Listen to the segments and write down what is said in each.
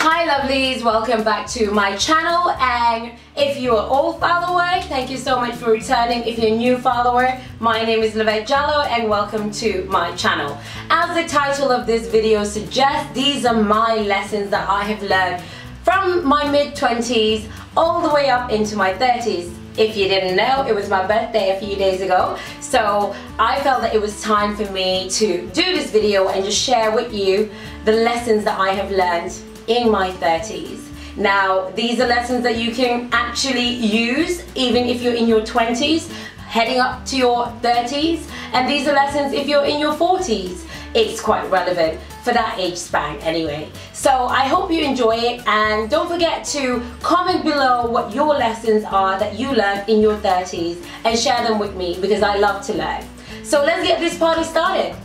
Hi lovelies, welcome back to my channel, and if you are old follower, thank you so much for returning. If you're a new follower, my name is Lovelies and welcome to my channel. As the title of this video suggests, these are my lessons that I have learned from my mid-20s all the way up into my 30s. If you didn't know, it was my birthday a few days ago, so I felt that it was time for me to do this video and just share with you the lessons that I have learned in my 30s. Now, these are lessons that you can actually use even if you're in your 20s, heading up to your 30s, and these are lessons if you're in your 40s. It's quite relevant for that age span anyway. So I hope you enjoy it, and don't forget to comment below what your lessons are that you learned in your 30s and share them with me, because I love to learn. So let's get this party started.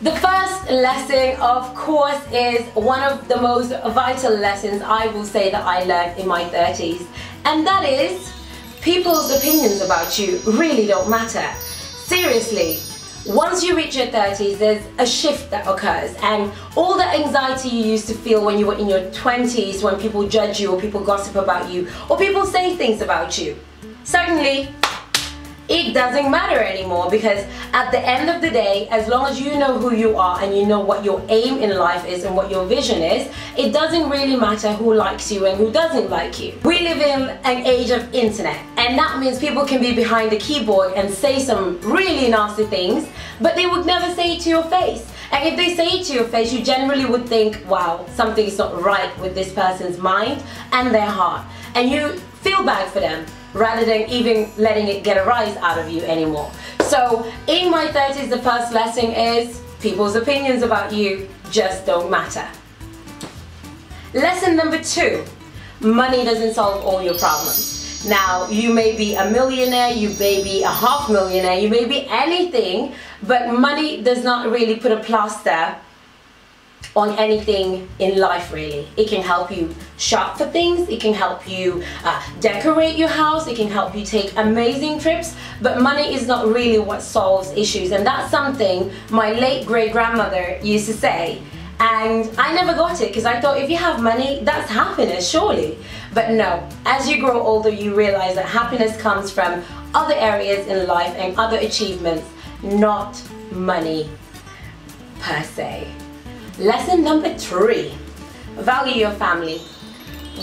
The first lesson, of course, is one of the most vital lessons I will say that I learned in my 30s, and that is people's opinions about you really don't matter. Seriously. Once you reach your 30s, there's a shift that occurs, and all the anxiety you used to feel when you were in your 20s, when people judge you or people gossip about you or people say things about you, suddenly it doesn't matter anymore, because at the end of the day, as long as you know who you are and you know what your aim in life is and what your vision is, it doesn't really matter who likes you and who doesn't like you. We live in an age of internet, and that means people can be behind a keyboard and say some really nasty things, but they would never say it to your face. And if they say it to your face, you generally would think, wow, something's not right with this person's mind and their heart, and you feel bad for them, rather than even letting it get a rise out of you anymore. So in my 30s, the first lesson is people's opinions about you just don't matter. Lesson number 2, money doesn't solve all your problems. Now, you may be a millionaire, you may be a half millionaire, you may be anything, but money does not really put a plaster on anything in life, really. It can help you shop for things, it can help you decorate your house, it can help you take amazing trips, but money is not really what solves issues. And that's something my late great-grandmother used to say, and I never got it, because I thought, if you have money, that's happiness, surely. But no, as you grow older, you realize that happiness comes from other areas in life and other achievements, not money per se. Lesson number 3, value your family.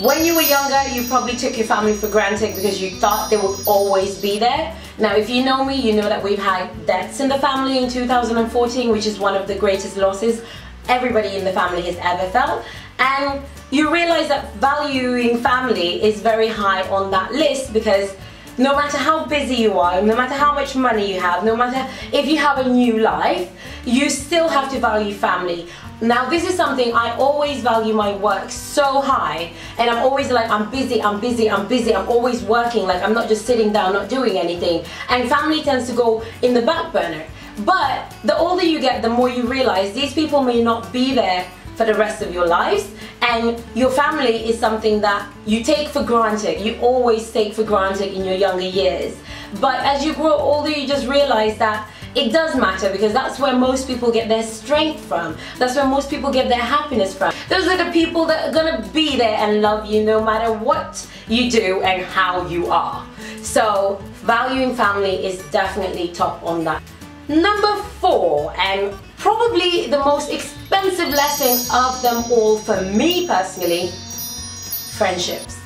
When you were younger, you probably took your family for granted because you thought they would always be there. Now, if you know me, you know that we've had deaths in the family in 2014, which is one of the greatest losses everybody in the family has ever felt. And you realize that valuing family is very high on that list, because no matter how busy you are, no matter how much money you have, no matter if you have a new life, you still have to value family. Now, this is something I always value my work so high, and I'm always like, I'm busy, I'm busy, I'm busy, I'm always working, like I'm not just sitting down not doing anything, and family tends to go in the back burner. But the older you get, the more you realize these people may not be there for the rest of your lives, and your family is something that you take for granted. You always take for granted in your younger years, but as you grow older, you just realize that it does matter, because that's where most people get their strength from. That's where most people get their happiness from. Those are the people that are gonna be there and love you no matter what you do and how you are. So valuing family is definitely top on that. Number 4, and probably the most expensive lesson of them all for me personally, friendships.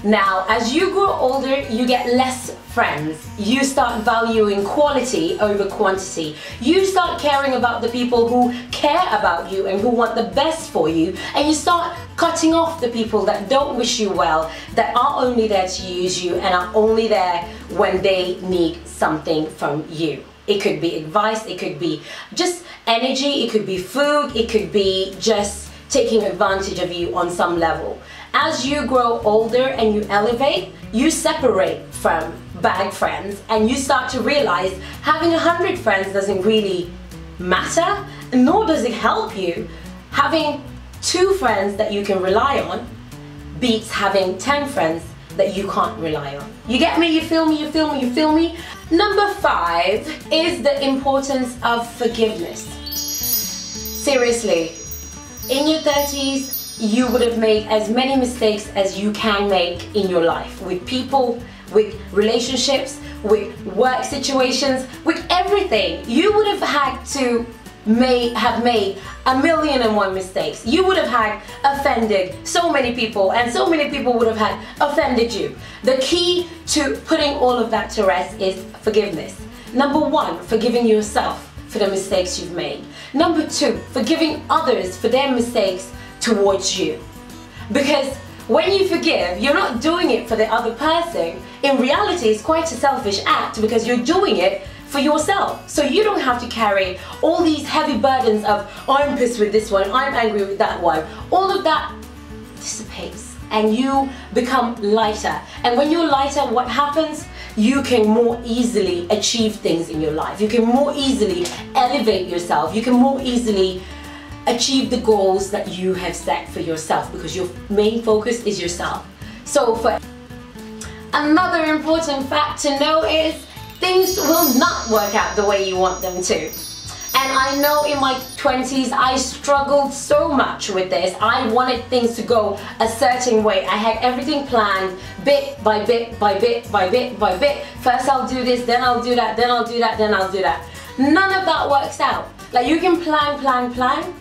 Now, as you grow older, you get less friends. You start valuing quality over quantity. You start caring about the people who care about you and who want the best for you, and you start cutting off the people that don't wish you well, that are only there to use you and are only there when they need something from you. It could be advice, it could be just energy, it could be food, it could be just taking advantage of you on some level. As you grow older and you elevate, you separate from bad friends, and you start to realize having 100 friends doesn't really matter, nor does it help you. Having 2 friends that you can rely on beats having 10 friends that you can't rely on. You get me? You feel me? You feel me? You feel me? Number 5 is the importance of forgiveness. Seriously, in your 30s, you would have made as many mistakes as you can make in your life, with people, with relationships, with work situations, with everything. You would have had to have made 1,000,001 mistakes. You would have had offended so many people, and so many people would have had offended you. The key to putting all of that to rest is forgiveness. Number one, forgiving yourself for the mistakes you've made. Number two, forgiving others for their mistakes towards you. Because when you forgive, you're not doing it for the other person. In reality, it's quite a selfish act because you're doing it for yourself. So you don't have to carry all these heavy burdens of, I'm pissed with this one, I'm angry with that one. All of that dissipates and you become lighter. And when you're lighter, what happens? You can more easily achieve things in your life. You can more easily elevate yourself. You can more easily achieve the goals that you have set for yourself, because your main focus is yourself. So for another important fact to know is things will not work out the way you want them to. And I know in my 20s I struggled so much with this. I wanted things to go a certain way. I had everything planned bit by bit by bit by bit by bit. First I'll do this, then I'll do that, then I'll do that, then I'll do that. None of that works out. Like, you can plan,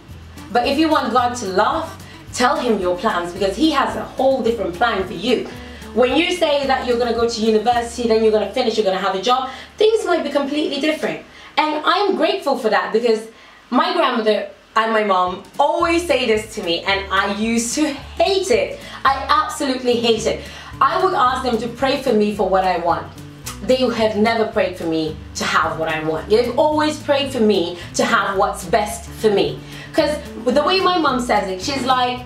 but if you want God to laugh, tell him your plans, because he has a whole different plan for you. When you say that you're going to go to university, then you're going to finish, you're going to have a job, things might be completely different. And I'm grateful for that, because my grandmother and my mom always say this to me, and I used to hate it. I absolutely hate it. I would ask them to pray for me for what I want. They have never prayed for me to have what I want. They've always prayed for me to have what's best for me. Because the way my mom says it, she's like,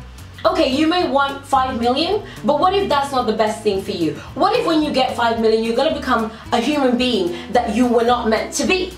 okay, you may want 5 million, but what if that's not the best thing for you? What if when you get 5 million, you're going to become a human being that you were not meant to be?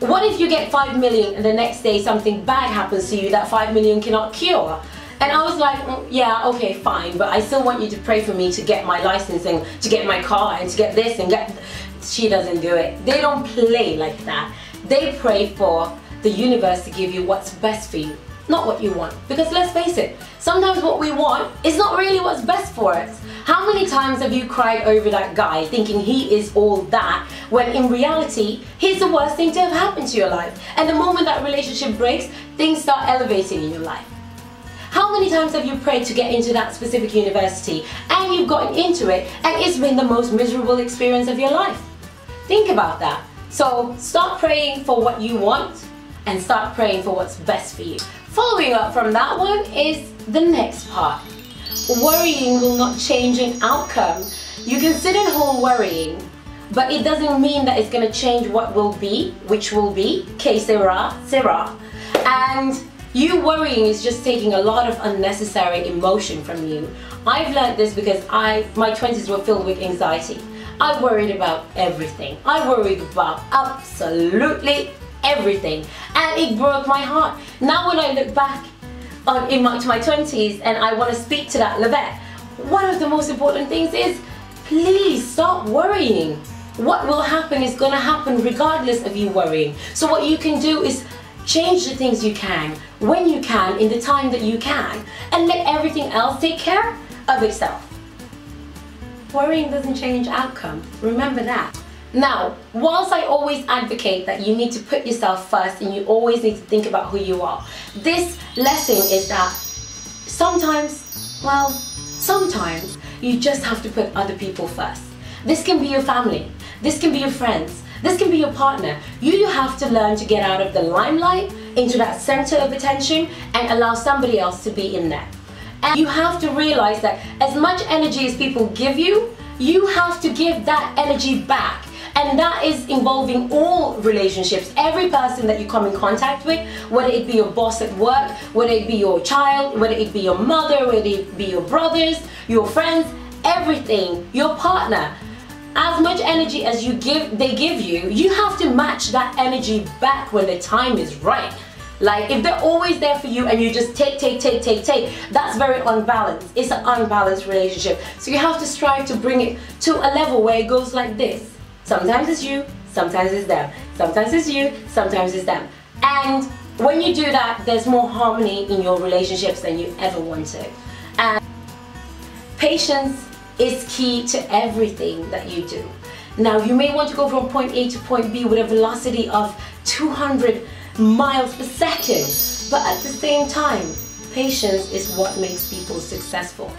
What if you get 5 million and the next day something bad happens to you that 5 million cannot cure? And I was like, yeah, okay, fine, but I still want you to pray for me to get my licensing, to get my car, and to get this and get... She doesn't do it. They don't play like that. They pray for the universe to give you what's best for you, not what you want. Because let's face it, sometimes what we want is not really what's best for us. How many times have you cried over that guy thinking he is all that, when in reality, he's the worst thing to have happened to your life? And the moment that relationship breaks, things start elevating in your life. How many times have you prayed to get into that specific university and you've gotten into it and it's been the most miserable experience of your life? Think about that. So stop praying for what you want and start praying for what's best for you. Following up from that one is the next part. Worrying will not change an outcome. You can sit at home worrying, but it doesn't mean that it's going to change what will be, which will be, que sera, sera. And you worrying is just taking a lot of unnecessary emotion from you. I've learned this because my 20s were filled with anxiety. I worried about everything. I worried about absolutely everything, and it broke my heart. Now when I look back to my 20s and I want to speak to that Levette, one of the most important things is, please stop worrying. What will happen is going to happen regardless of you worrying. So what you can do is change the things you can, when you can, in the time that you can, and let everything else take care of itself. Worrying doesn't change outcome. Remember that. Now, whilst I always advocate that you need to put yourself first and you always need to think about who you are, this lesson is that sometimes, well, sometimes you just have to put other people first. This can be your family, this can be your friends, this can be your partner. You have to learn to get out of the limelight into that center of attention and allow somebody else to be in there. And you have to realize that as much energy as people give you, you have to give that energy back. And that is involving all relationships. Every person that you come in contact with, whether it be your boss at work, whether it be your child, whether it be your mother, whether it be your brothers, your friends, everything, your partner. As much energy as they give you, you have to match that energy back when the time is right. Like, if they're always there for you and you just take, that's very unbalanced. It's an unbalanced relationship. So you have to strive to bring it to a level where it goes like this. Sometimes it's you, sometimes it's them. Sometimes it's you, sometimes it's them. And when you do that, there's more harmony in your relationships than you ever wanted. And patience is key to everything that you do. Now, you may want to go from point A to point B with a velocity of 200 miles per second, but at the same time, patience is what makes people successful.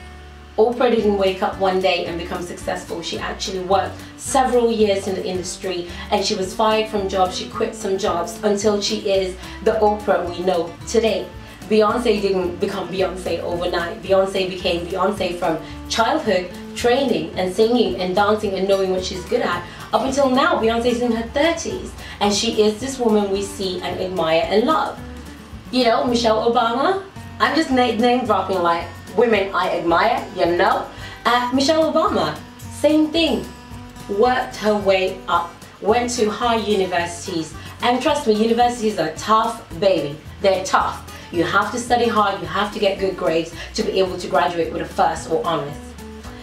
Oprah didn't wake up one day and become successful. She actually worked several years in the industry, and she was fired from jobs. She quit some jobs until she is the Oprah we know today. Beyonce didn't become Beyonce overnight. Beyonce became Beyonce from childhood, training and singing and dancing and knowing what she's good at. Up until now, Beyonce's in her 30s, and she is this woman we see and admire and love. You know, Michelle Obama, I'm just name dropping like women I admire, you know. Michelle Obama, same thing, worked her way up, went to high universities, and trust me, universities are tough, baby. They're tough. You have to study hard, you have to get good grades to be able to graduate with a first or honors.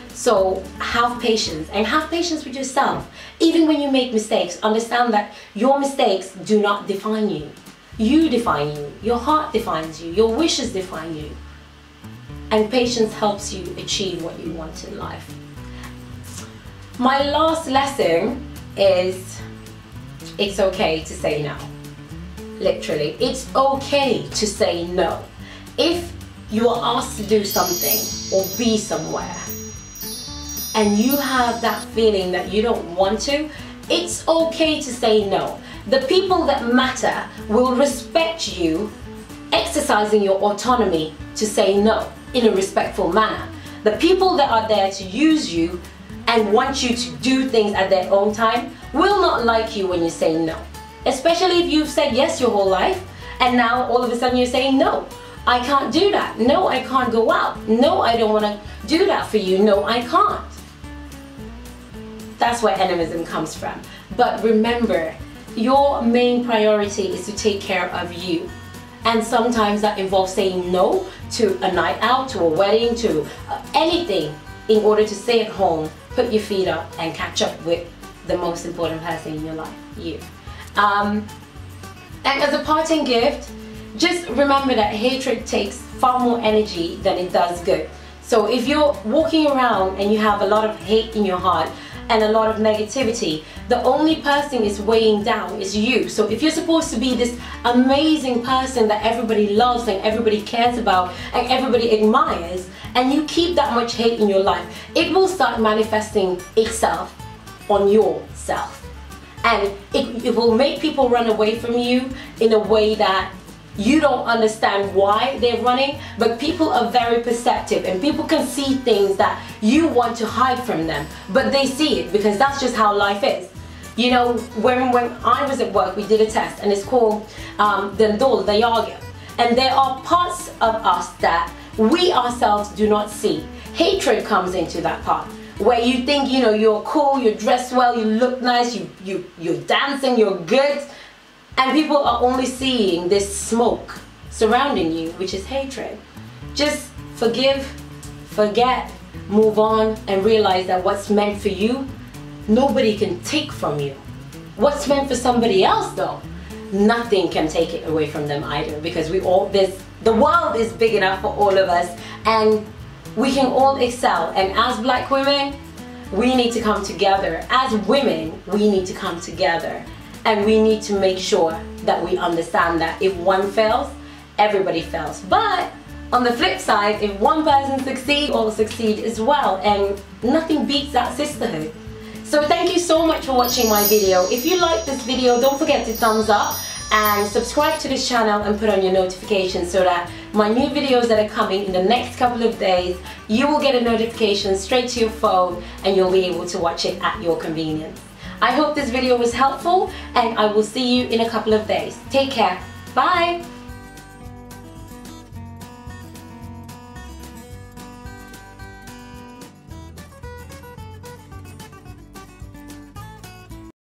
So have patience, and have patience with yourself. Even when you make mistakes, understand that your mistakes do not define you. You define you, your heart defines you, your wishes define you. And patience helps you achieve what you want in life. My last lesson is it's okay to say no. Literally, it's okay to say no. If you are asked to do something or be somewhere and you have that feeling that you don't want to, it's okay to say no. The people that matter will respect you exercising your autonomy to say no in a respectful manner. The people that are there to use you and want you to do things at their own time will not like you when you say no. Especially if you've said yes your whole life and now all of a sudden you're saying no, I can't do that. No, I can't go out. No, I don't want to do that for you. No, I can't. That's where animism comes from. But remember, your main priority is to take care of you. And sometimes that involves saying no to a night out, to a wedding, to anything in order to stay at home, put your feet up and catch up with the most important person in your life, you. And as a parting gift, just remember that hatred takes far more energy than it does good. So if you're walking around and you have a lot of hate in your heart and a lot of negativity, the only person is weighing down is you. So if you're supposed to be this amazing person that everybody loves and everybody cares about and everybody admires, and you keep that much hate in your life, it will start manifesting itself on yourself. And it will make people run away from you in a way that you don't understand why they're running, but people are very perceptive and people can see things that you want to hide from them, but they see it because that's just how life is. You know, when I was at work, we did a test and it's called the Yaga. And there are parts of us that we ourselves do not see. Hatred comes into that part, where you think, you know, you're cool, you're dressed well, you look nice, you're dancing, you're good, and people are only seeing this smoke surrounding you, which is hatred. Just forgive, forget, move on, and realize that what's meant for you, nobody can take from you. What's meant for somebody else though, nothing can take it away from them either, because the world is big enough for all of us and we can all excel. And as black women, we need to come together. As women, we need to come together. And we need to make sure that we understand that if one fails, everybody fails. But on the flip side, if one person succeeds, all succeed as well. And nothing beats that sisterhood. So thank you so much for watching my video. If you like this video, don't forget to thumbs up and subscribe to this channel and put on your notifications so that my new videos that are coming in the next couple of days, you will get a notification straight to your phone and you'll be able to watch it at your convenience. I hope this video was helpful and I will see you in a couple of days. Take care. Bye.